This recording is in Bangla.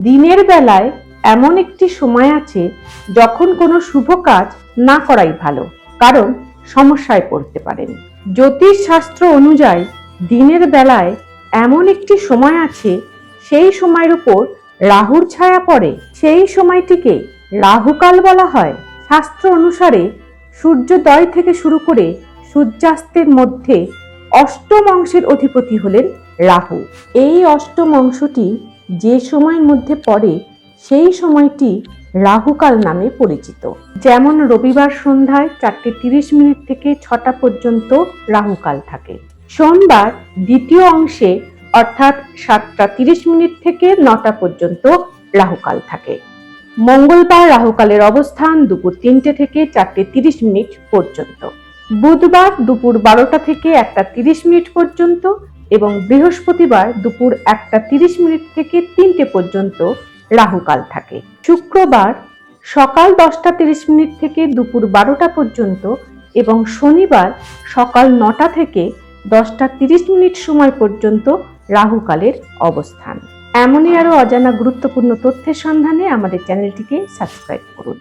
দিনের বেলায় এমন একটি সময় আছে যখন কোনো শুভ কাজ না করাই ভালো, কারণ সমস্যায় পড়তে পারেন। জ্যোতিষ শাস্ত্র অনুযায়ী দিনের বেলায় এমন একটি সময় আছে, সেই সময়ের উপর রাহুর ছায়া পড়ে। সেই সময়টিকে রাহুকাল বলা হয়। শাস্ত্র অনুসারে সূর্যোদয় থেকে শুরু করে সূর্যাস্তের মধ্যে অষ্টম অংশের অধিপতি হলেন রাহু। এই অষ্টম অংশটি যে সময়ের মধ্যে পড়ে সেই সময়টি রাহুকাল নামে পরিচিত। যেমন রবিবার সন্ধ্যায় 4:30 থেকে 6টা পর্যন্ত রাহুকাল থাকে। সোমবার দ্বিতীয় অংশে অর্থাৎ 7:30 থেকে 9টা পর্যন্ত রাহুকাল থাকে। মঙ্গলবার রাহুকালের অবস্থান দুপুর 3টে থেকে 4:30 পর্যন্ত। বুধবার দুপুর 12টা থেকে 1:30 পর্যন্ত এবং বৃহস্পতিবার দুপুর 1:30 থেকে 3টে পর্যন্ত রাহুকাল থাকে। শুক্রবার সকাল 10:30 থেকে দুপুর 12টা পর্যন্ত এবং শনিবার সকাল 9টা থেকে 10:30 সময় পর্যন্ত রাহুকালের অবস্থান। এমনই আরো অজানা গুরুত্বপূর্ণ তথ্যের সন্ধানে আমাদের চ্যানেলটিকে সাবস্ক্রাইব করুন।